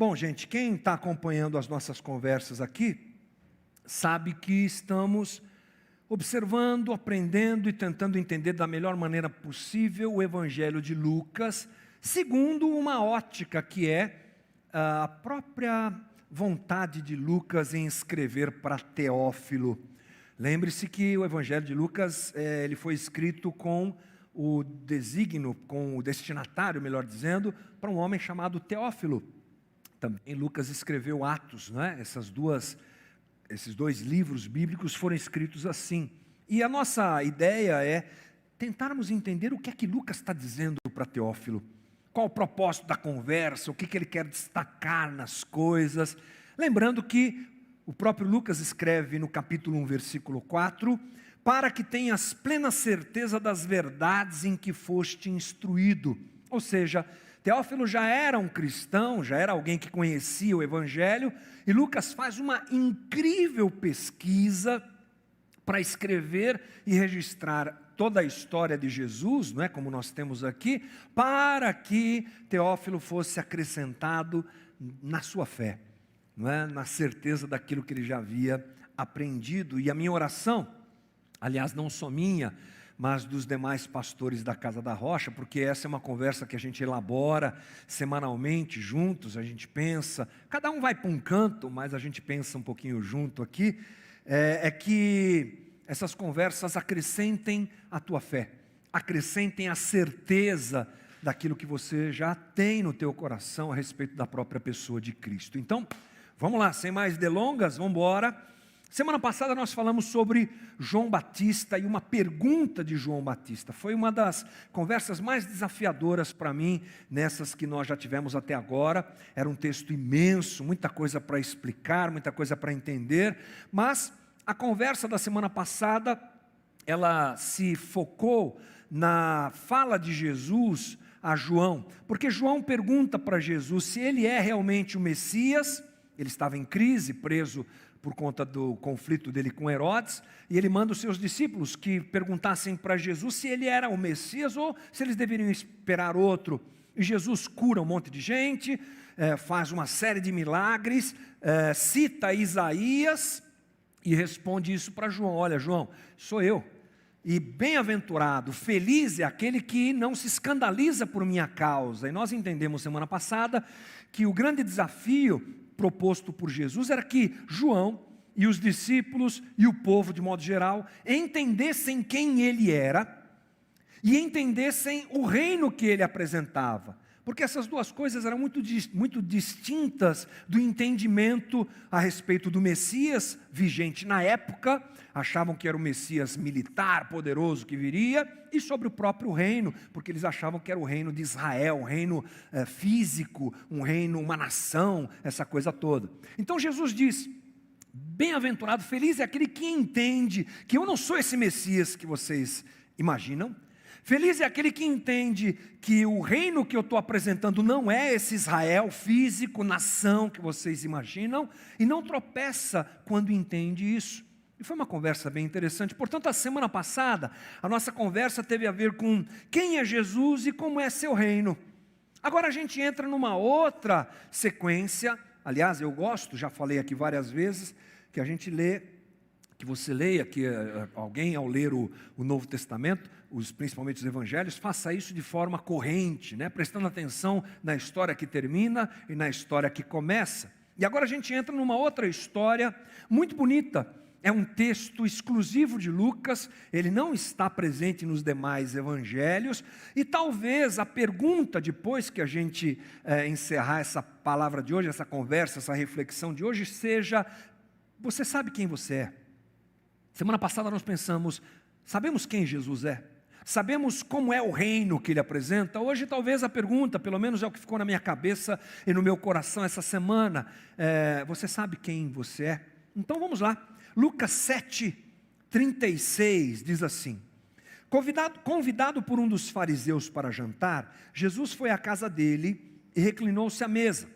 Bom, gente, quem está acompanhando as nossas conversas aqui, sabe que estamos observando, aprendendo e tentando entender da melhor maneira possível o Evangelho de Lucas, segundo uma ótica que é a própria vontade de Lucas em escrever para Teófilo. Lembre-se que o Evangelho de Lucas ele foi escrito com o desígnio, com o destinatário, melhor dizendo, para um homem chamado Teófilo. Também Lucas escreveu Atos, né? Esses dois livros bíblicos foram escritos assim. E a nossa ideia é tentarmos entender o que é que Lucas está dizendo para Teófilo. Qual o propósito da conversa, o que ele quer destacar nas coisas. Lembrando que o próprio Lucas escreve no capítulo 1, versículo 4, para que tenhas plena certeza das verdades em que foste instruído. Ou seja, Teófilo já era um cristão, já era alguém que conhecia o Evangelho, e Lucas faz uma incrível pesquisa para escrever e registrar toda a história de Jesus, não é, como nós temos aqui, para que Teófilo fosse acrescentado na sua fé, não é, na certeza daquilo que ele já havia aprendido. E a minha oração, aliás, não só minha, mas dos demais pastores da Casa da Rocha, porque essa é uma conversa que a gente elabora semanalmente juntos, a gente pensa, cada um vai para um canto, mas a gente pensa um pouquinho junto aqui, é que essas conversas acrescentem a tua fé, acrescentem a certeza daquilo que você já tem no teu coração a respeito da própria pessoa de Cristo. Então, vamos lá, sem mais delongas, vamos embora. Semana passada nós falamos sobre João Batista e uma pergunta de João Batista. Foi uma das conversas mais desafiadoras para mim, nessas que nós já tivemos até agora. Era um texto imenso, muita coisa para explicar, muita coisa para entender. Mas a conversa da semana passada, ela se focou na fala de Jesus a João. Porque João pergunta para Jesus se ele é realmente o Messias. Ele estava em crise, preso por conta do conflito dele com Herodes, e ele manda os seus discípulos que perguntassem para Jesus se ele era o Messias ou se eles deveriam esperar outro. E Jesus cura um monte de gente, faz uma série de milagres, cita Isaías e responde isso para João: olha, João, sou eu, e bem-aventurado, feliz é aquele que não se escandaliza por minha causa. E nós entendemos semana passada que o grande desafio proposto por Jesus era que João e os discípulos e o povo de modo geral entendessem quem ele era e entendessem o reino que ele apresentava, porque essas duas coisas eram muito distintas do entendimento a respeito do Messias vigente na época. Achavam que era o Messias militar, poderoso que viria, e sobre o próprio reino, porque eles achavam que era o reino de Israel, um reino físico, um reino, uma nação, essa coisa toda. Então Jesus diz: bem-aventurado, feliz é aquele que entende que eu não sou esse Messias que vocês imaginam. Feliz é aquele que entende que o reino que eu estou apresentando não é esse Israel físico, nação que vocês imaginam, e não tropeça quando entende isso. E foi uma conversa bem interessante. Portanto, a semana passada, a nossa conversa teve a ver com quem é Jesus e como é seu reino. Agora a gente entra numa outra sequência. Aliás, eu gosto, já falei aqui várias vezes, que a gente lê, que você leia, que alguém ao ler o Novo Testamento, principalmente os Evangelhos, faça isso de forma corrente, né? Prestando atenção na história que termina e na história que começa. E agora a gente entra numa outra história muito bonita. É um texto exclusivo de Lucas, ele não está presente nos demais evangelhos, e talvez a pergunta, depois que a gente encerrar essa palavra de hoje, essa conversa, essa reflexão de hoje, seja: você sabe quem você é? Semana passada nós pensamos, sabemos quem Jesus é? Sabemos como é o reino que ele apresenta? Hoje talvez a pergunta, pelo menos é o que ficou na minha cabeça e no meu coração essa semana, você sabe quem você é? Então vamos lá. Lucas 7:36 diz assim: convidado por um dos fariseus para jantar, Jesus foi à casa dele e reclinou-se à mesa.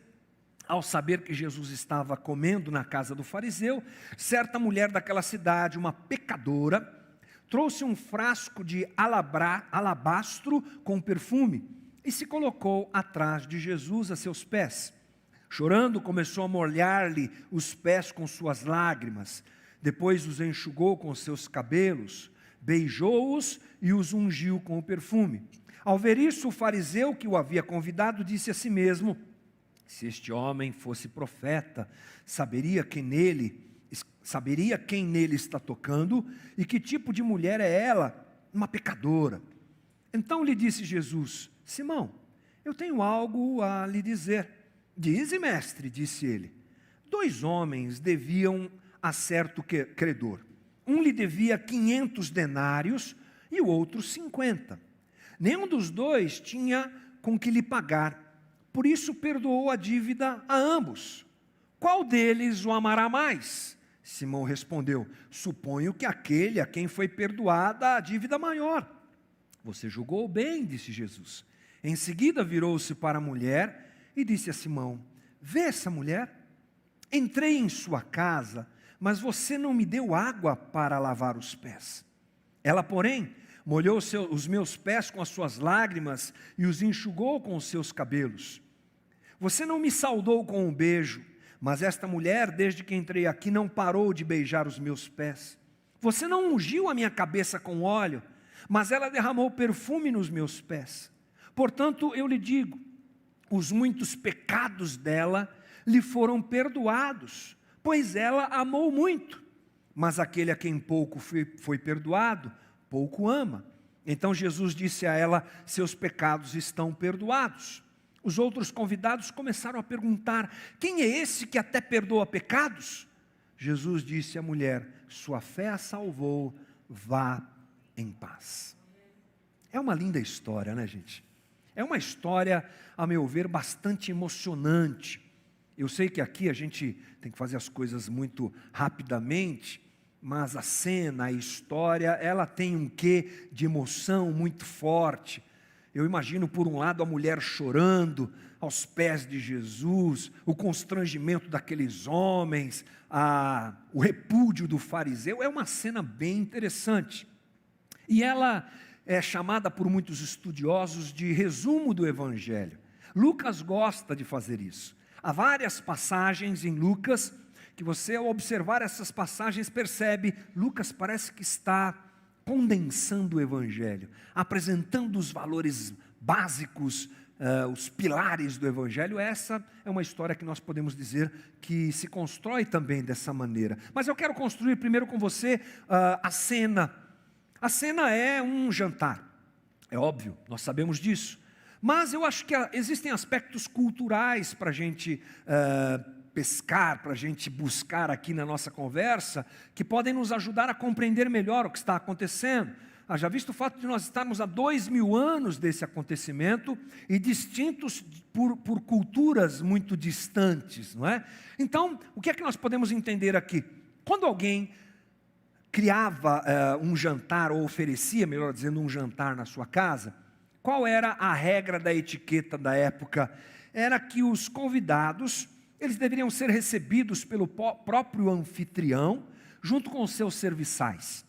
Ao saber que Jesus estava comendo na casa do fariseu, certa mulher daquela cidade, uma pecadora, trouxe um frasco de alabastro com perfume e se colocou atrás de Jesus a seus pés. Chorando, começou a molhar-lhe os pés com suas lágrimas. Depois os enxugou com seus cabelos, beijou-os e os ungiu com o perfume. Ao ver isso, o fariseu que o havia convidado disse a si mesmo: se este homem fosse profeta, saberia quem nele está tocando e que tipo de mulher é ela, uma pecadora. Então lhe disse Jesus: Simão, eu tenho algo a lhe dizer. Dize, mestre, disse ele. 2 homens deviam a certo credor. Um lhe devia 500 denários e o outro 50. Nenhum dos dois tinha com que lhe pagar. Por isso perdoou a dívida a ambos. Qual deles o amará mais? Simão respondeu: suponho que aquele a quem foi perdoada a dívida maior. Você julgou bem, disse Jesus. Em seguida virou-se para a mulher e disse a Simão: vê essa mulher? Entrei em sua casa, mas você não me deu água para lavar os pés. Ela, porém, molhou os meus pés com as suas lágrimas e os enxugou com os seus cabelos. Você não me saudou com um beijo, mas esta mulher, desde que entrei aqui, não parou de beijar os meus pés. Você não ungiu a minha cabeça com óleo, mas ela derramou perfume nos meus pés. Portanto, eu lhe digo, os muitos pecados dela lhe foram perdoados, pois ela amou muito. Mas aquele a quem pouco foi perdoado, pouco ama. Então Jesus disse a ela: seus pecados estão perdoados. Os outros convidados começaram a perguntar: quem é esse que até perdoa pecados? Jesus disse à mulher: sua fé a salvou, vá em paz. É uma linda história, né, gente? É uma história, a meu ver, bastante emocionante. Eu sei que aqui a gente tem que fazer as coisas muito rapidamente, mas a cena, a história, ela tem um quê de emoção muito forte. Eu imagino, por um lado, a mulher chorando aos pés de Jesus, o constrangimento daqueles homens, o repúdio do fariseu. É uma cena bem interessante. E ela é chamada por muitos estudiosos de resumo do Evangelho. Lucas gosta de fazer isso. Há várias passagens em Lucas, que você, ao observar essas passagens, percebe, Lucas parece que está condensando o Evangelho, apresentando os valores básicos, os pilares do Evangelho. Essa é uma história que nós podemos dizer que se constrói também dessa maneira. Mas eu quero construir primeiro com você a cena. A cena é um jantar, é óbvio, nós sabemos disso. Mas eu acho que existem aspectos culturais para a gente pescar, para a gente buscar aqui na nossa conversa, que podem nos ajudar a compreender melhor o que está acontecendo. Já visto o fato de nós estarmos há 2000 anos desse acontecimento e distintos por culturas muito distantes, não é? Então, o que é que nós podemos entender aqui? Quando alguém criava um jantar, ou oferecia, melhor dizendo, um jantar na sua casa, qual era a regra da etiqueta da época? Era que os convidados, eles deveriam ser recebidos pelo próprio anfitrião, junto com os seus serviçais.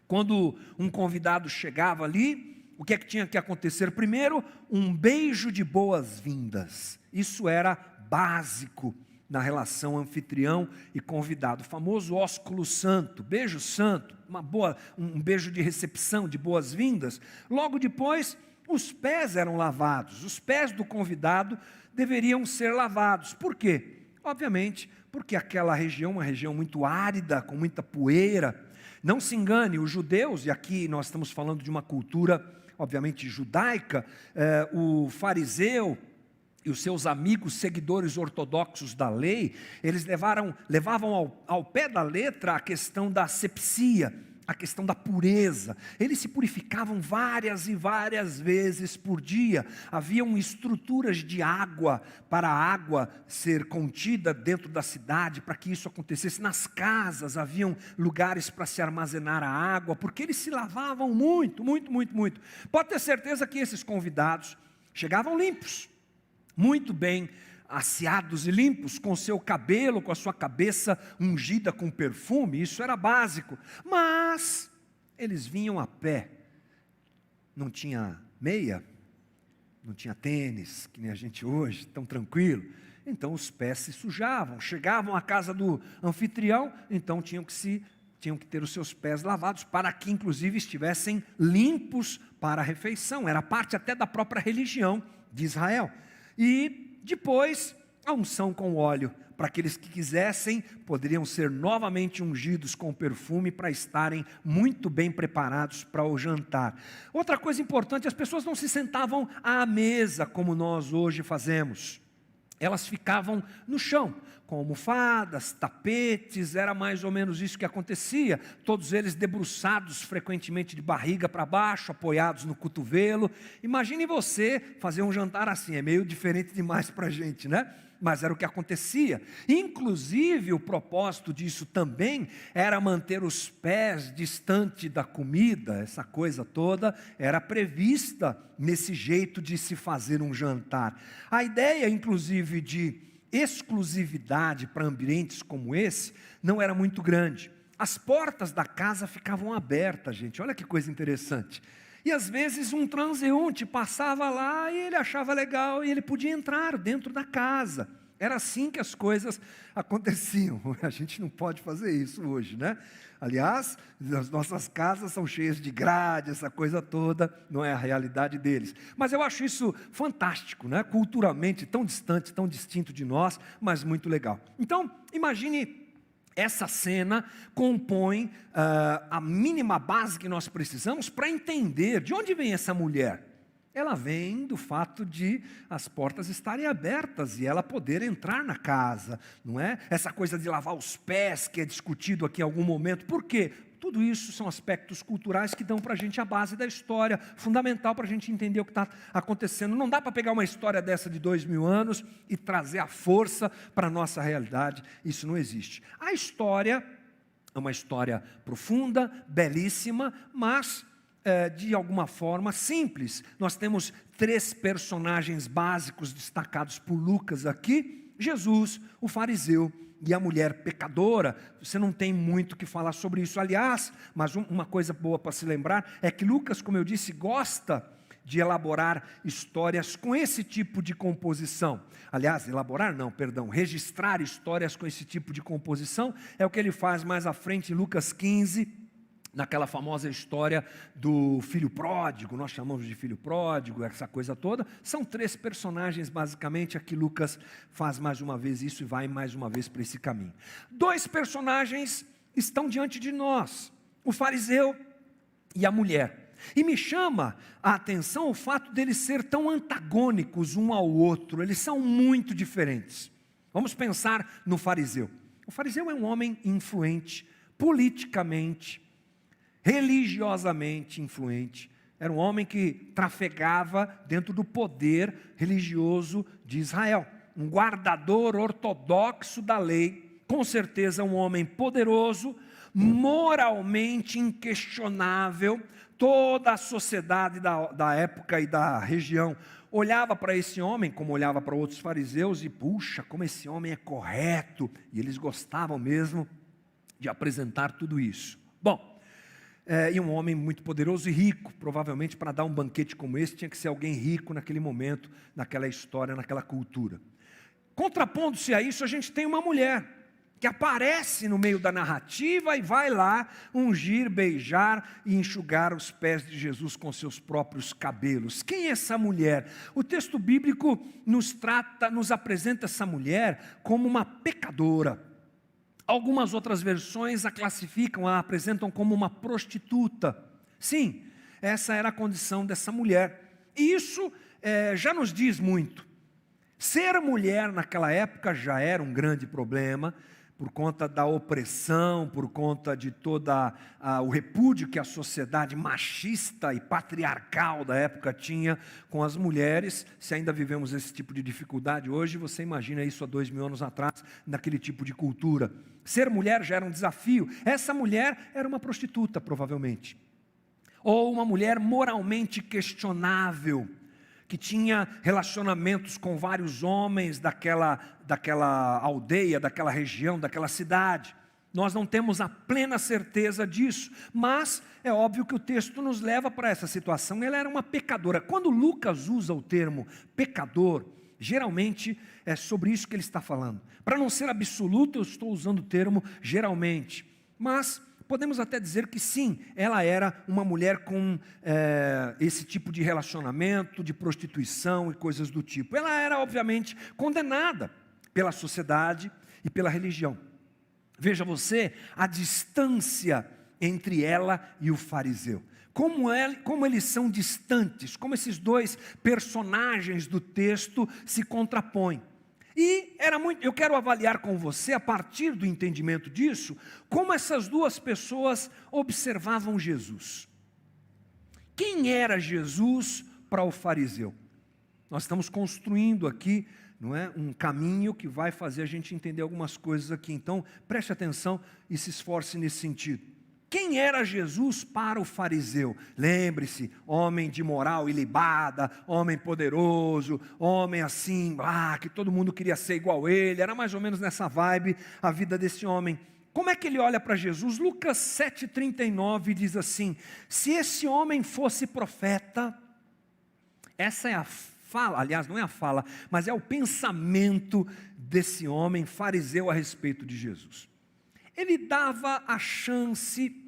Quando um convidado chegava ali, o que é que tinha que acontecer? Primeiro, um beijo de boas-vindas. Isso era básico na relação anfitrião e convidado, o famoso ósculo santo, beijo santo, um beijo de recepção, de boas-vindas. Logo depois, os pés eram lavados, os pés do convidado deveriam ser lavados. Por quê? Obviamente, porque aquela região é uma região muito árida, com muita poeira. Não se engane, os judeus, e aqui nós estamos falando de uma cultura, obviamente, judaica, o fariseu e os seus amigos seguidores ortodoxos da lei, eles levavam ao pé da letra a questão da asepsia, a questão da pureza. Eles se purificavam várias e várias vezes por dia. Haviam estruturas de água para a água ser contida dentro da cidade, para que isso acontecesse. Nas casas haviam lugares para se armazenar a água, porque eles se lavavam muito, muito, muito, muito. Pode ter certeza que esses convidados chegavam limpos, muito bem asseados e limpos, com o seu cabelo, com a sua cabeça ungida com perfume. Isso era básico, mas eles vinham a pé, não tinha meia, não tinha tênis, que nem a gente hoje, tão tranquilo. então os pés se sujavam. Chegavam à casa do anfitrião, então tinham que ter os seus pés lavados, para que inclusive estivessem limpos para a refeição. Era parte até da própria religião de Israel. E depois, a unção com óleo. Para aqueles que quisessem, poderiam ser novamente ungidos com perfume para estarem muito bem preparados para o jantar. Outra coisa importante, as pessoas não se sentavam à mesa como nós hoje fazemos. Elas ficavam no chão, com almofadas, tapetes, era mais ou menos isso que acontecia. Todos eles debruçados frequentemente de barriga para baixo, apoiados no cotovelo. Imagine você fazer um jantar assim, é meio diferente demais para a gente, né? Mas era o que acontecia. Inclusive, o propósito disso também era manter os pés distante da comida. Essa coisa toda era prevista nesse jeito de se fazer um jantar. A ideia, inclusive, de exclusividade para ambientes como esse, não era muito grande. As portas da casa ficavam abertas, gente. Olha que coisa interessante. E às vezes um transeunte passava lá e ele achava legal e ele podia entrar dentro da casa. Era assim que as coisas aconteciam. A gente não pode fazer isso hoje, né? Aliás, as nossas casas são cheias de grade, essa coisa toda, não é a realidade deles. Mas eu acho isso fantástico, né? Culturalmente tão distante, tão distinto de nós, mas muito legal. Então, imagine. Essa cena compõe a mínima base que nós precisamos para entender de onde vem essa mulher. Ela vem do fato de as portas estarem abertas e ela poder entrar na casa, não é? Essa coisa de lavar os pés que é discutido aqui em algum momento. Por quê? Tudo isso são aspectos culturais que dão para a gente a base da história, fundamental para a gente entender o que está acontecendo. Não dá para pegar uma história dessa de 2000 anos e trazer a força para a nossa realidade, isso não existe. A história é uma história profunda, belíssima, mas de alguma forma simples. Nós temos 3 personagens básicos destacados por Lucas aqui: Jesus, o fariseu e a mulher pecadora. Você não tem muito o que falar sobre isso. Aliás, mas uma coisa boa para se lembrar é que Lucas, como eu disse, gosta de elaborar histórias com esse tipo de composição. Aliás, registrar histórias com esse tipo de composição é o que ele faz mais à frente em Lucas 15, naquela famosa história do filho pródigo. Nós chamamos de filho pródigo, essa coisa toda. São 3 personagens, basicamente. Aqui Lucas faz mais uma vez isso e vai mais uma vez para esse caminho. 2 personagens estão diante de nós: o fariseu e a mulher. E me chama a atenção o fato deles ser tão antagônicos um ao outro. Eles são muito diferentes. Vamos pensar no fariseu. O fariseu é um homem influente, politicamente, religiosamente influente. Era um homem que trafegava dentro do poder religioso de Israel. Um guardador ortodoxo da lei, com certeza um homem poderoso, moralmente inquestionável. Toda a sociedade da época e da região olhava para esse homem, como olhava para outros fariseus, e puxa, como esse homem é correto. E eles gostavam mesmo de apresentar tudo isso. Bom, e um homem muito poderoso e rico. Provavelmente para dar um banquete como esse tinha que ser alguém rico naquele momento, naquela história, naquela cultura. Contrapondo-se a isso, a gente tem uma mulher que aparece no meio da narrativa e vai lá ungir, beijar e enxugar os pés de Jesus com seus próprios cabelos. Quem é essa mulher? O texto bíblico nos apresenta essa mulher como uma pecadora. Algumas outras versões a classificam, a apresentam como uma prostituta. Sim, essa era a condição dessa mulher. E isso já nos diz muito. Ser mulher naquela época já era um grande problema, por conta da opressão, por conta de todo o repúdio que a sociedade machista e patriarcal da época tinha com as mulheres. Se ainda vivemos esse tipo de dificuldade hoje, você imagina isso há 2000 anos atrás, naquele tipo de cultura. Ser mulher já era um desafio. Essa mulher era uma prostituta, provavelmente. Ou uma mulher moralmente questionável, que tinha relacionamentos com vários homens daquela aldeia, daquela região, daquela cidade. Nós não temos a plena certeza disso, mas é óbvio que o texto nos leva para essa situação. Ela era uma pecadora. Quando Lucas usa o termo pecador, Geralmente é sobre isso que ele está falando. Para não ser absoluto, eu estou usando o termo geralmente. Mas podemos até dizer que sim, ela era uma mulher com esse tipo de relacionamento, de prostituição e coisas do tipo. Ela era, obviamente, condenada pela sociedade e pela religião. Veja você a distância entre ela e o fariseu. Como eles são distantes, como esses dois personagens do texto se contrapõem. E eu quero avaliar com você, a partir do entendimento disso, como essas duas pessoas observavam Jesus. Quem era Jesus para o fariseu? Nós estamos construindo aqui, não é, um caminho que vai fazer a gente entender algumas coisas aqui. Então, preste atenção e se esforce nesse sentido. Quem era Jesus para o fariseu? Lembre-se, homem de moral ilibada, homem poderoso, homem assim, que todo mundo queria ser igual a ele. Era mais ou menos nessa vibe a vida desse homem. Como é que ele olha para Jesus? Lucas 7,39 diz assim: se esse homem fosse profeta, essa é a fala, aliás, não é a fala, mas é o pensamento desse homem fariseu a respeito de Jesus. Ele dava a chance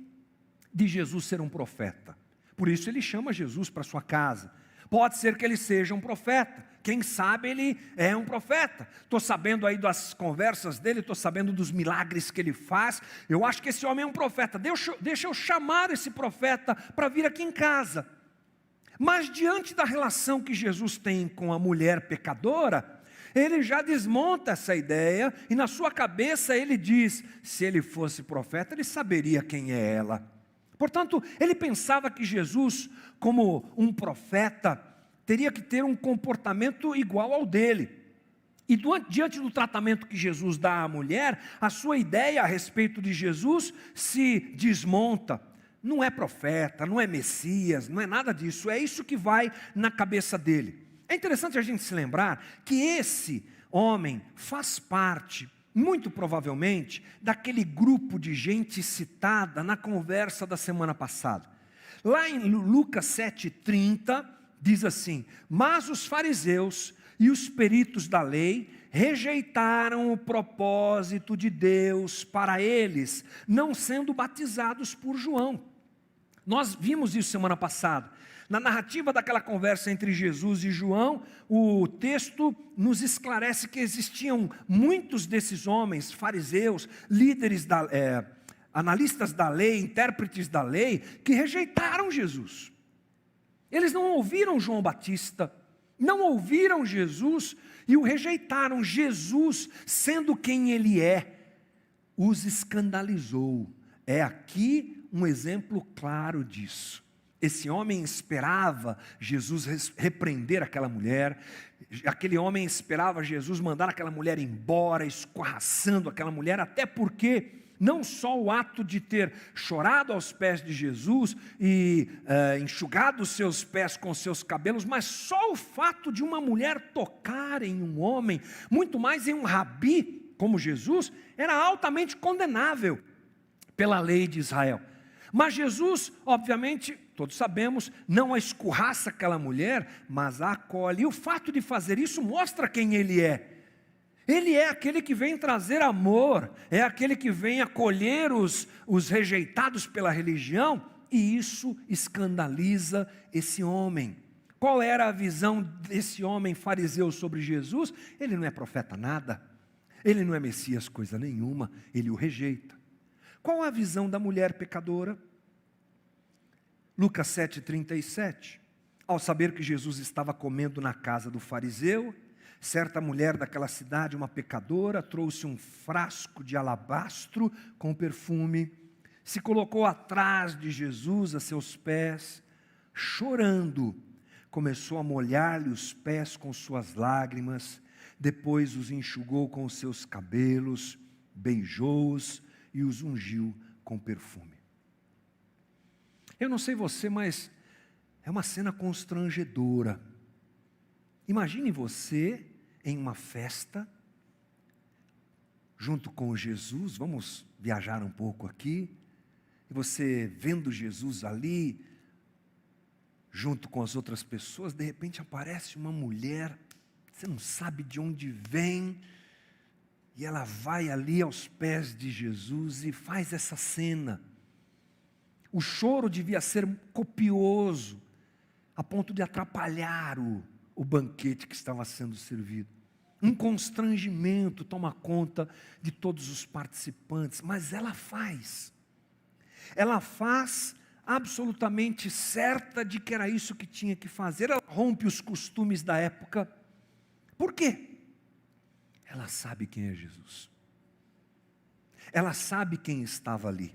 de Jesus ser um profeta. Por isso ele chama Jesus para sua casa. Pode ser que ele seja um profeta. Quem sabe ele é um profeta. Estou sabendo aí das conversas dele, estou sabendo dos milagres que ele faz. Eu acho que esse homem é um profeta. Deixa eu chamar esse profeta para vir aqui em casa. Mas diante da relação que Jesus tem com a mulher pecadora, ele já desmonta essa ideia e na sua cabeça ele diz: se ele fosse profeta, ele saberia quem é ela. Portanto, ele pensava que Jesus, como um profeta, teria que ter um comportamento igual ao dele. E diante do tratamento que Jesus dá à mulher, a sua ideia a respeito de Jesus se desmonta. Não é profeta, não é Messias, não é nada disso, é isso que vai na cabeça dele. É interessante a gente se lembrar que esse homem faz parte, muito provavelmente, daquele grupo de gente citada na conversa da semana passada. Lá em Lucas 7,30, diz assim: mas os fariseus e os peritos da lei rejeitaram o propósito de Deus para eles, não sendo batizados por João. Nós vimos isso semana passada. Na narrativa daquela conversa entre Jesus e João, o texto nos esclarece que existiam muitos desses homens, fariseus, líderes, analistas da lei, intérpretes da lei, que rejeitaram Jesus. Eles não ouviram João Batista, não ouviram Jesus e o rejeitaram. Jesus, sendo quem ele é, os escandalizou. É aqui um exemplo claro disso. Esse homem esperava Jesus repreender aquela mulher, aquele homem esperava Jesus mandar aquela mulher embora, escorraçando aquela mulher, até porque não só o ato de ter chorado aos pés de Jesus e enxugado os seus pés com seus cabelos, mas só o fato de uma mulher tocar em um homem, muito mais em um rabi como Jesus, era altamente condenável pela lei de Israel. Mas Jesus, obviamente, todos sabemos, não a escorraça aquela mulher, mas a acolhe. E o fato de fazer isso mostra quem ele é. Ele é aquele que vem trazer amor, é aquele que vem acolher os rejeitados pela religião, e isso escandaliza esse homem. Qual era a visão desse homem fariseu sobre Jesus? Ele não é profeta nada, ele não é Messias coisa nenhuma, ele o rejeita. Qual a visão da mulher pecadora? Lucas 7,37. Ao saber que Jesus estava comendo na casa do fariseu, certa mulher daquela cidade, uma pecadora, trouxe um frasco de alabastro com perfume, se colocou atrás de Jesus a seus pés, chorando, começou a molhar-lhe os pés com suas lágrimas, depois os enxugou com os seus cabelos, beijou-os e os ungiu com perfume. Eu não sei você, mas é uma cena constrangedora. Imagine você em uma festa, junto com Jesus, vamos viajar um pouco aqui, e você vendo Jesus ali, junto com as outras pessoas, de repente aparece uma mulher você não sabe de onde vem. E ela vai ali aos pés de Jesus e faz essa cena. O choro devia ser copioso, a ponto de atrapalhar o banquete que estava sendo servido. Um constrangimento toma conta de todos os participantes, mas ela faz. Ela faz absolutamente certa de que era isso que tinha que fazer. Ela rompe os costumes da época. Por quê? Ela sabe quem é Jesus. Ela sabe quem estava ali.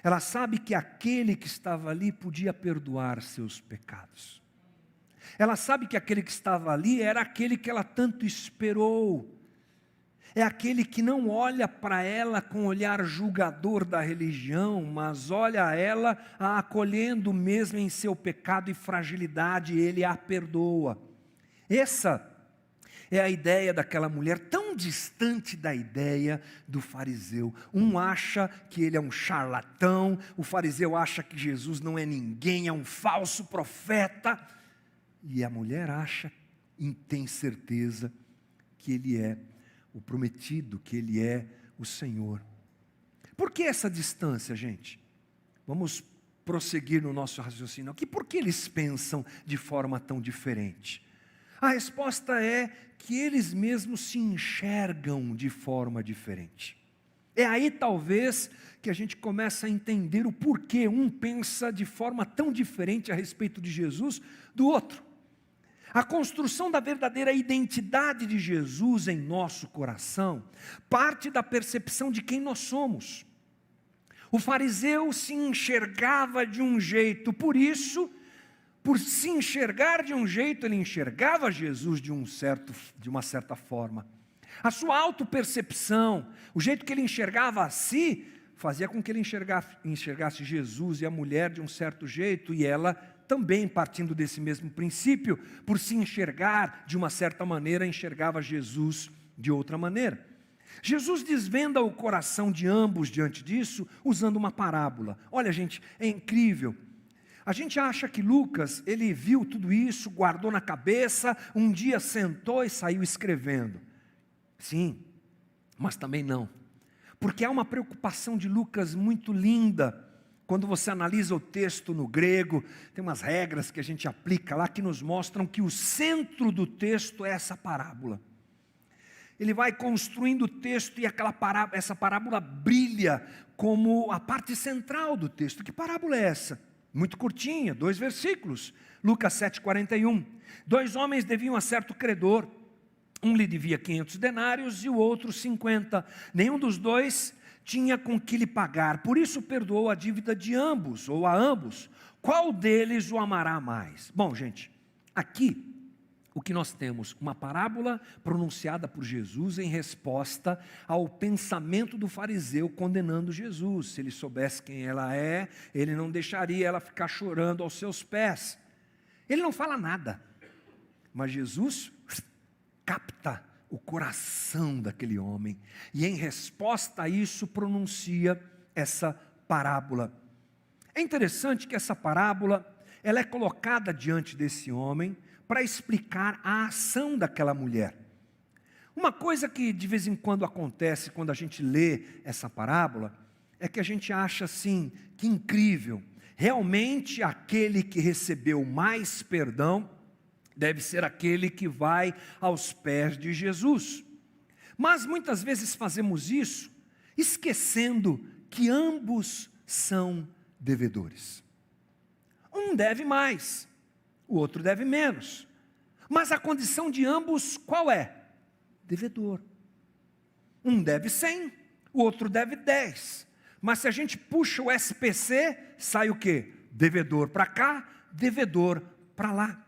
Ela sabe que aquele que estava ali podia perdoar seus pecados. Ela sabe que aquele que estava ali era aquele que ela tanto esperou. É aquele que não olha para ela com olhar julgador da religião, mas olha a ela a acolhendo mesmo em seu pecado e fragilidade, ele a perdoa. Essa é a ideia daquela mulher, tão distante da ideia do fariseu. Um acha que ele é um charlatão, o fariseu acha que Jesus não é ninguém, é um falso profeta. E a mulher acha e tem certeza que ele é o prometido, que ele é o Senhor. Por que essa distância, gente? Vamos prosseguir no nosso raciocínio aqui. Por que eles pensam de forma tão diferente? A resposta é que eles mesmos se enxergam de forma diferente. É aí talvez que a gente começa a entender o porquê um pensa de forma tão diferente a respeito de Jesus do outro. A construção da verdadeira identidade de Jesus em nosso coração parte da percepção de quem nós somos. O fariseu se enxergava de um jeito, por isso, por se enxergar de um jeito, ele enxergava Jesus de uma certa forma. A sua autopercepção, o jeito que ele enxergava a si, fazia com que ele enxergasse Jesus e a mulher de um certo jeito, e ela também, partindo desse mesmo princípio, por se enxergar de uma certa maneira, enxergava Jesus de outra maneira. Jesus desvenda o coração de ambos diante disso, usando uma parábola. Olha, gente, é incrível. A gente acha que Lucas, ele viu tudo isso, guardou na cabeça, um dia sentou e saiu escrevendo. Sim, mas também não. Porque há uma preocupação de Lucas muito linda. Quando você analisa o texto no grego, tem umas regras que a gente aplica lá que nos mostram que o centro do texto é essa parábola. Ele vai construindo o texto e essa parábola brilha como a parte central do texto. Que parábola é essa? Muito curtinha, 2 versículos. Lucas 7,41. 2 homens deviam a certo credor. Um lhe devia 500 denários e o outro 50. Nenhum dos dois tinha com que lhe pagar, por isso perdoou a dívida de ambos, ou a ambos. Qual deles o amará mais? Bom, gente, aqui o que nós temos? Uma parábola pronunciada por Jesus em resposta ao pensamento do fariseu condenando Jesus. Se ele soubesse quem ela é, ele não deixaria ela ficar chorando aos seus pés. Ele não fala nada, mas Jesus capta o coração daquele homem, e em resposta a isso pronuncia essa parábola. É interessante que essa parábola, ela é colocada diante desse homem, para explicar a ação daquela mulher. Uma coisa que de vez em quando acontece, quando a gente lê essa parábola, é que a gente acha assim, que incrível, realmente aquele que recebeu mais perdão, deve ser aquele que vai aos pés de Jesus. Mas muitas vezes fazemos isso, esquecendo que ambos são devedores. Um deve mais, o outro deve menos. Mas a condição de ambos qual é? Devedor. Um deve 100, o outro deve 10. Mas se a gente puxa o SPC, sai o quê? Devedor para cá, devedor para lá.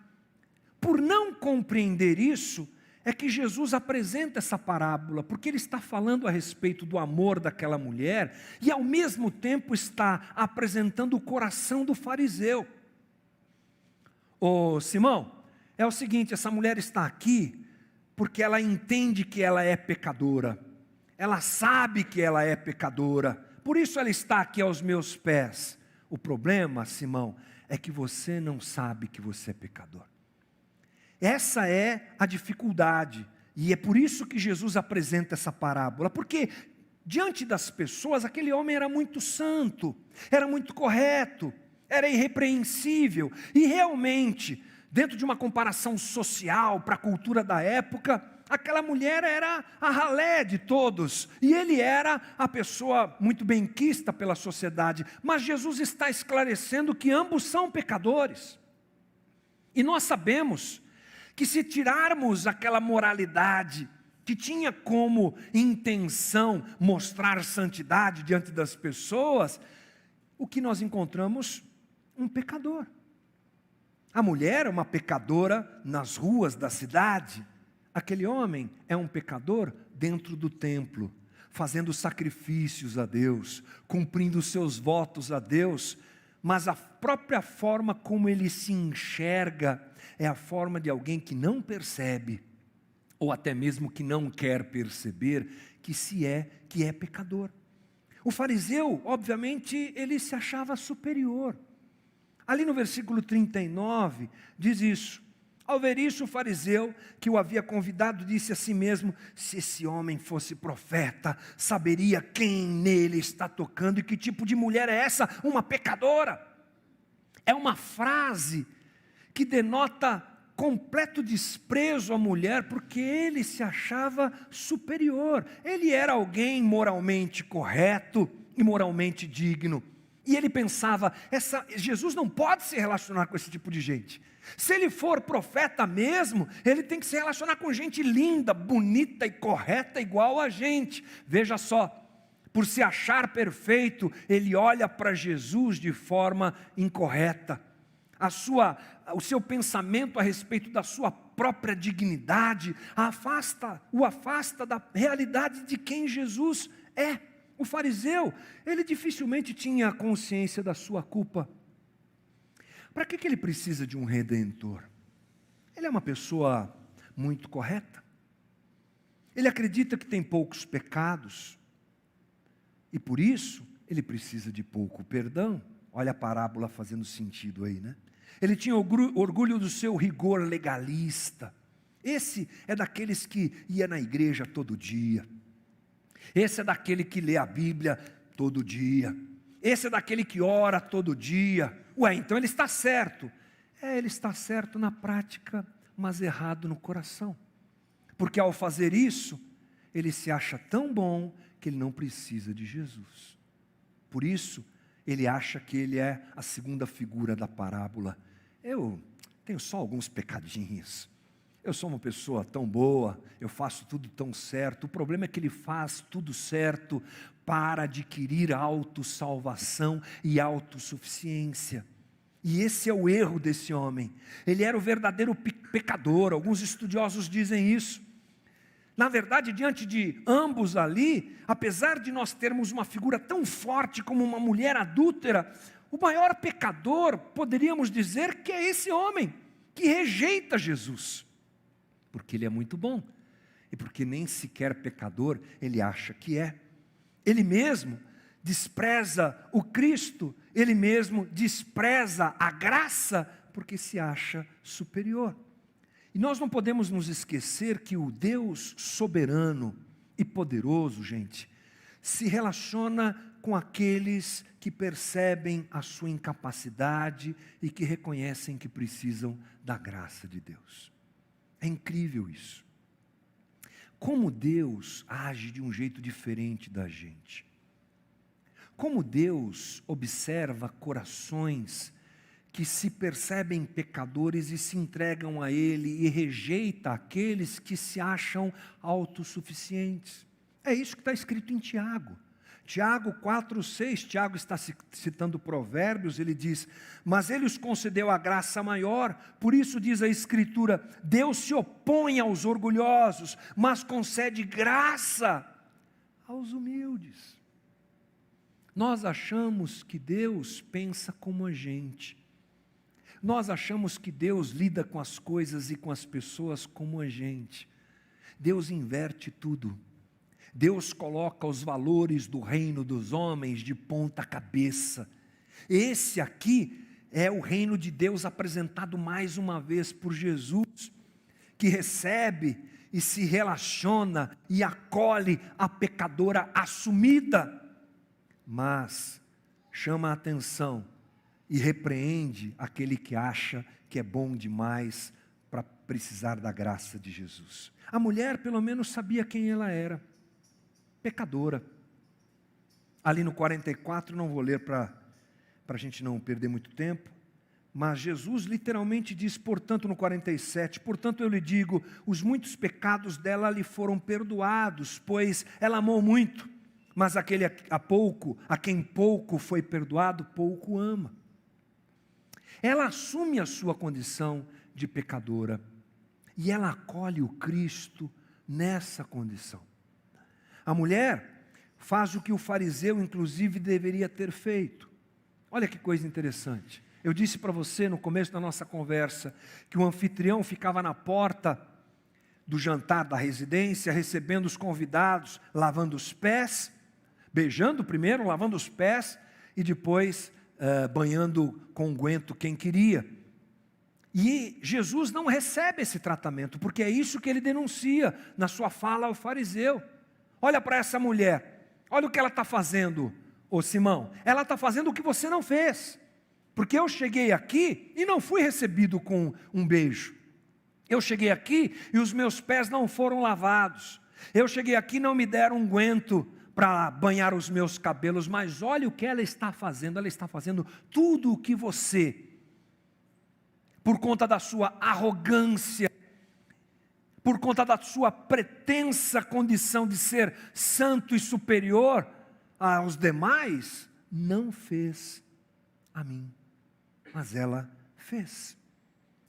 Por não compreender isso, é que Jesus apresenta essa parábola, porque ele está falando a respeito do amor daquela mulher, e ao mesmo tempo está apresentando o coração do fariseu. Ô Simão, é o seguinte, essa mulher está aqui, porque ela entende que ela é pecadora, ela sabe que ela é pecadora, por isso ela está aqui aos meus pés. O problema, Simão, é que você não sabe que você é pecador. Essa é a dificuldade, e é por isso que Jesus apresenta essa parábola, porque diante das pessoas, aquele homem era muito santo, era muito correto, era irrepreensível, e realmente, dentro de uma comparação social para a cultura da época, aquela mulher era a ralé de todos, e ele era a pessoa muito benquista pela sociedade, mas Jesus está esclarecendo que ambos são pecadores, e nós sabemos que se tirarmos aquela moralidade que tinha como intenção mostrar santidade diante das pessoas, o que nós encontramos? Um pecador. A mulher é uma pecadora nas ruas da cidade, aquele homem é um pecador dentro do templo, fazendo sacrifícios a Deus, cumprindo os seus votos a Deus, mas a própria forma como ele se enxerga é a forma de alguém que não percebe, ou até mesmo que não quer perceber que é pecador. O fariseu, obviamente, ele se achava superior. Ali no versículo 39, diz isso: ao ver isso, o fariseu que o havia convidado disse a si mesmo: se esse homem fosse profeta, saberia quem nele está tocando e que tipo de mulher é essa, uma pecadora. É uma frase que denota completo desprezo à mulher, porque ele se achava superior. Ele era alguém moralmente correto e moralmente digno. E ele pensava, Jesus não pode se relacionar com esse tipo de gente. Se ele for profeta mesmo, ele tem que se relacionar com gente linda, bonita e correta igual a gente. Veja só, por se achar perfeito, ele olha para Jesus de forma incorreta. O seu pensamento a respeito da sua própria dignidade o afasta da realidade de quem Jesus é. O fariseu, ele dificilmente tinha consciência da sua culpa. Para que ele precisa de um redentor? Ele é uma pessoa muito correta. Ele acredita que tem poucos pecados. E por isso, ele precisa de pouco perdão. Olha a parábola fazendo sentido aí, né? Ele tinha orgulho do seu rigor legalista. Esse é daqueles que ia na igreja todo dia. Esse é daquele que lê a Bíblia todo dia. Esse é daquele que ora todo dia. Ué, então ele está certo. Ele está certo na prática, mas errado no coração. Porque ao fazer isso, ele se acha tão bom que ele não precisa de Jesus. Por isso, ele acha que ele é a segunda figura da parábola. Eu tenho só alguns pecadinhos. Eu sou uma pessoa tão boa, eu faço tudo tão certo. O problema é que ele faz tudo certo para adquirir autossalvação e autossuficiência. E esse é o erro desse homem. Ele era o verdadeiro pecador, alguns estudiosos dizem isso. Na verdade, diante de ambos ali, apesar de nós termos uma figura tão forte como uma mulher adúltera, o maior pecador, poderíamos dizer que é esse homem, que rejeita Jesus. Porque ele é muito bom, e porque nem sequer pecador ele acha que é. Ele mesmo despreza o Cristo, ele mesmo despreza a graça, porque se acha superior. E nós não podemos nos esquecer que o Deus soberano e poderoso, gente, se relaciona com aqueles que percebem a sua incapacidade e que reconhecem que precisam da graça de Deus. É incrível isso. Como Deus age de um jeito diferente da gente. Como Deus observa corações que se percebem pecadores e se entregam a Ele e rejeita aqueles que se acham autossuficientes. É isso que está escrito em Tiago. Tiago 4,6, Tiago está citando Provérbios, ele diz: mas ele os concedeu a graça maior, por isso diz a Escritura, Deus se opõe aos orgulhosos, mas concede graça aos humildes. Nós achamos que Deus pensa como a gente, nós achamos que Deus lida com as coisas e com as pessoas como a gente. Deus inverte tudo. Deus coloca os valores do reino dos homens de ponta cabeça. Esse aqui é o reino de Deus apresentado mais uma vez por Jesus. que recebe e se relaciona e acolhe a pecadora assumida, mas chama a atenção e repreende aquele que acha que é bom demais para precisar da graça de Jesus. A mulher pelo menos sabia quem ela era, pecadora. Ali no 44, não vou ler para a gente não perder muito tempo, mas Jesus literalmente diz, portanto, no 47, portanto eu lhe digo, os muitos pecados dela lhe foram perdoados, pois ela amou muito, mas a quem pouco foi perdoado, pouco ama. Ela assume a sua condição de pecadora, e ela acolhe o Cristo nessa condição. A mulher faz o que o fariseu, inclusive, deveria ter feito. Olha que coisa interessante. Eu disse para você no começo da nossa conversa que o anfitrião ficava na porta do jantar da residência, recebendo os convidados, lavando os pés, beijando primeiro, lavando os pés e depois banhando com unguento quem queria. E Jesus não recebe esse tratamento, porque é isso que ele denuncia na sua fala ao fariseu. Olha para essa mulher, olha o que ela está fazendo, ô Simão. Ela está fazendo o que você não fez, porque eu cheguei aqui e não fui recebido com um beijo. Eu cheguei aqui e os meus pés não foram lavados. Eu cheguei aqui e não me deram unguento para banhar os meus cabelos, mas olha o que ela está fazendo tudo o que você, por conta da sua arrogância, por conta da sua pretensa condição de ser santo e superior aos demais, não fez a mim, mas ela fez.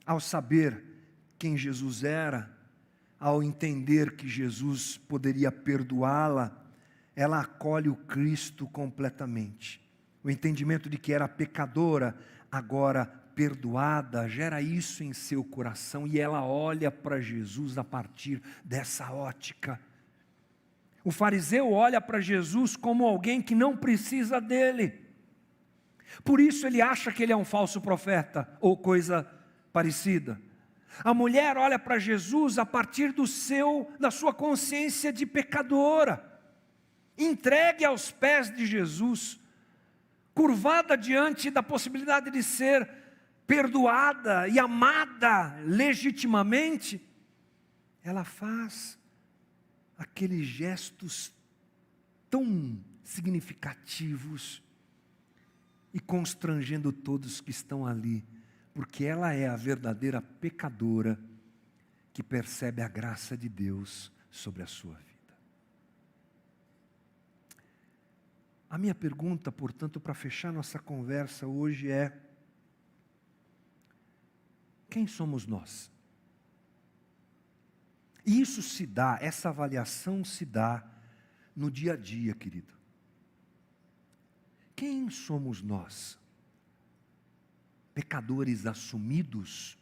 Ao saber quem Jesus era, ao entender que Jesus poderia perdoá-la, ela acolhe o Cristo completamente. O entendimento de que era pecadora, agora perdoada, gera isso em seu coração e ela olha para Jesus a partir dessa ótica. O fariseu olha para Jesus como alguém que não precisa dele. Por isso ele acha que ele é um falso profeta ou coisa parecida. A mulher olha para Jesus a partir da sua consciência de pecadora, entregue aos pés de Jesus, curvada diante da possibilidade de ser perdoada e amada legitimamente, ela faz aqueles gestos tão significativos e constrangendo todos que estão ali, porque ela é a verdadeira pecadora que percebe a graça de Deus sobre a sua vida. A minha pergunta, portanto, para fechar nossa conversa hoje é: quem somos nós? E isso se dá, essa avaliação se dá no dia a dia, querido. Quem somos nós? Pecadores assumidos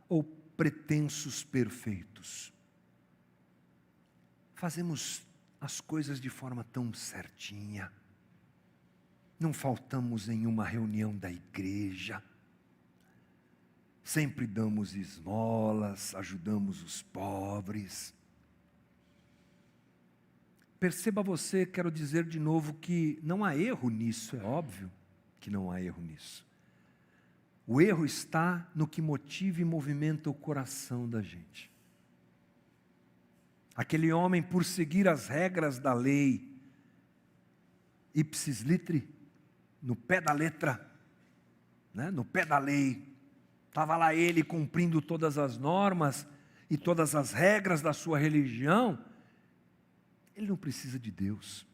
ou pretensos perfeitos? Fazemos as coisas de forma tão certinha, não faltamos em uma reunião da igreja, sempre damos esmolas, ajudamos os pobres. Perceba você, quero dizer de novo que não há erro nisso, é óbvio que não há erro nisso. O erro está no que motiva e movimenta o coração da gente. Aquele homem, por seguir as regras da lei, ipsis literi, no pé da letra, né? No pé da lei, estava lá ele cumprindo todas as normas e todas as regras da sua religião. Ele não precisa de Deus.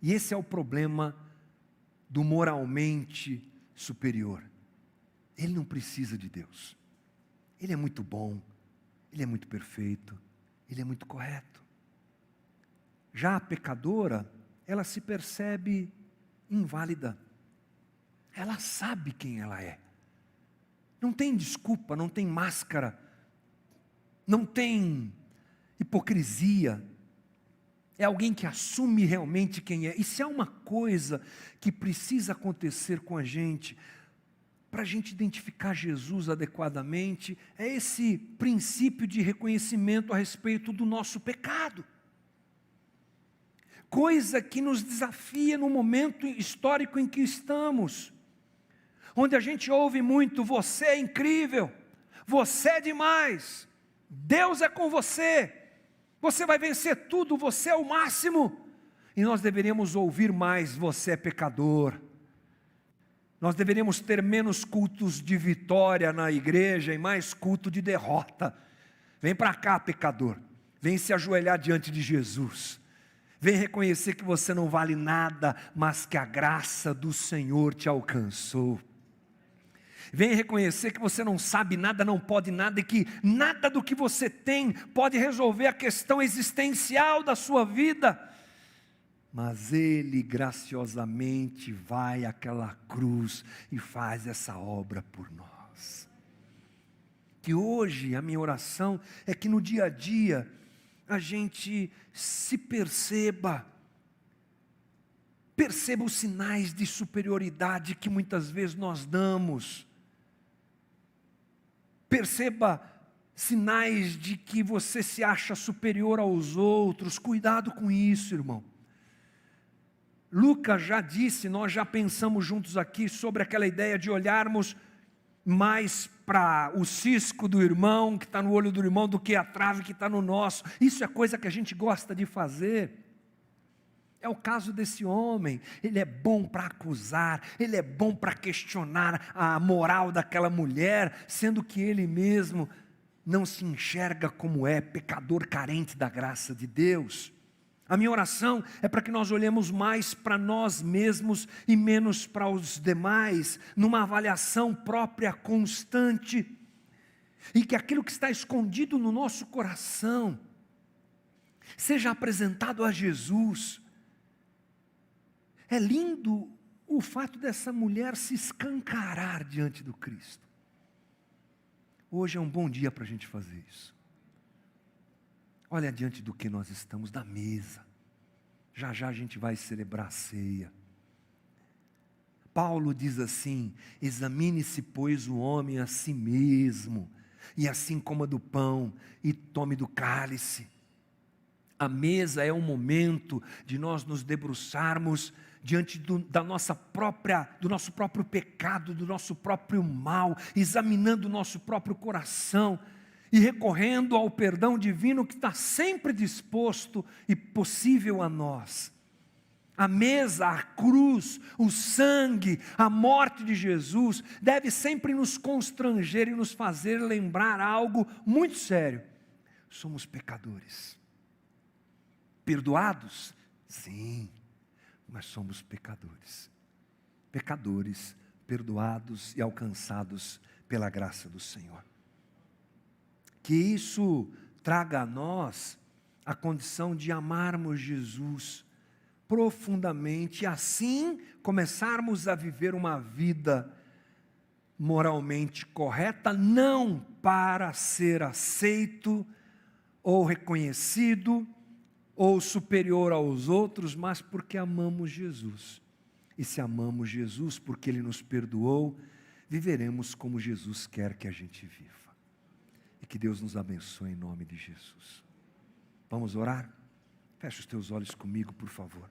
E esse é o problema do moralmente superior. Ele não precisa de Deus. Ele é muito bom, ele é muito perfeito, ele é muito correto. Já a pecadora, ela se percebe inválida. Ela sabe quem ela é. Não tem desculpa, não tem máscara, não tem hipocrisia. É alguém que assume realmente quem é. E se há uma coisa que precisa acontecer com a gente, para a gente identificar Jesus adequadamente, é esse princípio de reconhecimento a respeito do nosso pecado. Coisa que nos desafia no momento histórico em que estamos, onde a gente ouve muito: você é incrível, você é demais, Deus é com você, você vai vencer tudo, você é o máximo. E nós deveríamos ouvir mais: você é pecador. Nós deveríamos ter menos cultos de vitória na igreja e mais culto de derrota. Vem para cá, pecador, vem se ajoelhar diante de Jesus, vem reconhecer que você não vale nada, mas que a graça do Senhor te alcançou. Vem reconhecer que você não sabe nada, não pode nada, e que nada do que você tem pode resolver a questão existencial da sua vida. Mas Ele graciosamente vai àquela cruz e faz essa obra por nós. Que hoje a minha oração é que no dia a dia a gente se perceba os sinais de superioridade que muitas vezes nós damos. Perceba sinais de que você se acha superior aos outros. Cuidado com isso, irmão. Lucas já disse, nós já pensamos juntos aqui sobre aquela ideia de olharmos mais para o cisco do irmão, que está no olho do irmão, do que a trave que está no nosso. Isso é coisa que a gente gosta de fazer. É o caso desse homem. Ele é bom para acusar, ele é bom para questionar a moral daquela mulher, sendo que ele mesmo não se enxerga como é, pecador carente da graça de Deus. A minha oração é para que nós olhemos mais para nós mesmos e menos para os demais, numa avaliação própria constante, e que aquilo que está escondido no nosso coração seja apresentado a Jesus. É lindo o fato dessa mulher se escancarar diante do Cristo. Hoje é um bom dia para a gente fazer isso. Olha diante do que nós estamos, da mesa. Já já a gente vai celebrar a ceia. Paulo diz assim: examine-se, pois, o homem a si mesmo, e assim coma do pão e tome do cálice. A mesa é um momento de nós nos debruçarmos diante do nosso próprio pecado, do nosso próprio mal, examinando o nosso próprio coração e recorrendo ao perdão divino que está sempre disposto e possível a nós. A mesa, a cruz, o sangue, a morte de Jesus deve sempre nos constranger e nos fazer lembrar algo muito sério: somos pecadores. Perdoados? Sim, mas somos pecadores. Pecadores, perdoados e alcançados pela graça do Senhor. Que isso traga a nós a condição de amarmos Jesus profundamente, e assim começarmos a viver uma vida moralmente correta, não para ser aceito ou reconhecido ou superior aos outros, mas porque amamos Jesus. E se amamos Jesus porque Ele nos perdoou, viveremos como Jesus quer que a gente viva. E que Deus nos abençoe em nome de Jesus. Vamos orar? Feche os teus olhos comigo, por favor.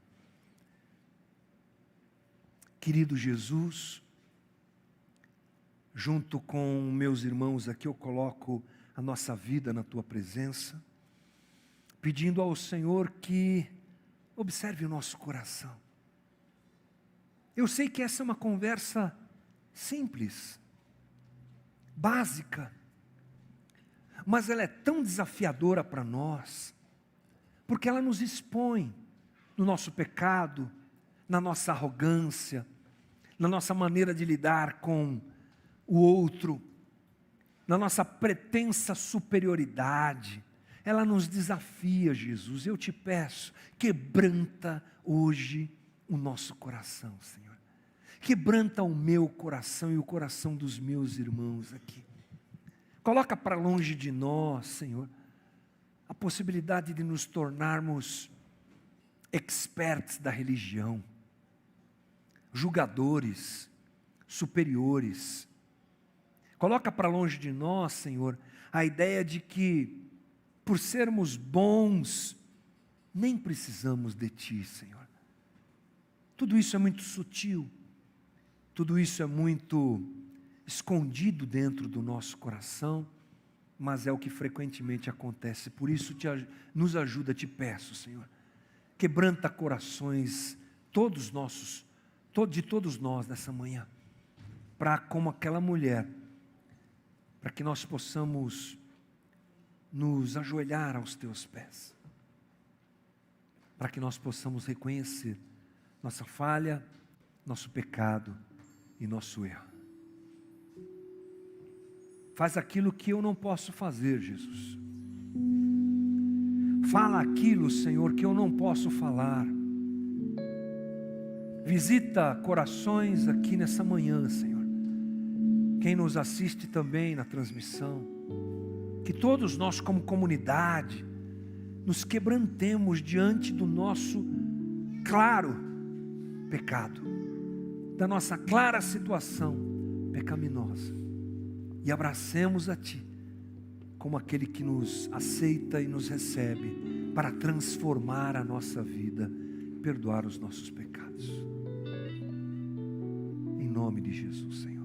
Querido Jesus, junto com meus irmãos aqui, eu coloco a nossa vida na Tua presença, pedindo ao Senhor que observe o nosso coração. Eu sei que essa é uma conversa simples, básica, mas ela é tão desafiadora para nós, porque ela nos expõe no nosso pecado, na nossa arrogância, na nossa maneira de lidar com o outro, na nossa pretensa superioridade. Ela nos desafia, Jesus. Eu te peço, quebranta hoje o nosso coração, Senhor. Quebranta o meu coração e o coração dos meus irmãos aqui. Coloca para longe de nós, Senhor, a possibilidade de nos tornarmos experts da religião, julgadores, superiores, Coloca para longe de nós, Senhor, a ideia de que, por sermos bons, nem precisamos de Ti, Senhor. Tudo isso é muito sutil, tudo isso é muito escondido dentro do nosso coração, mas é o que frequentemente acontece. Por isso, nos ajuda, te peço, Senhor. Quebranta corações, de todos nós nessa manhã, para, como aquela mulher, para que nós possamos nos ajoelhar aos Teus pés, para que nós possamos reconhecer nossa falha, nosso pecado e nosso erro. Faz aquilo que eu não posso fazer, Jesus. Fala aquilo, Senhor, que eu não posso falar. Visita corações aqui nessa manhã, Senhor. Quem nos assiste também na transmissão. Que todos nós, como comunidade, nos quebrantemos diante do nosso claro pecado, da nossa clara situação pecaminosa, e abracemos a Ti como aquele que nos aceita e nos recebe para transformar a nossa vida, perdoar os nossos pecados. Em nome de Jesus, Senhor.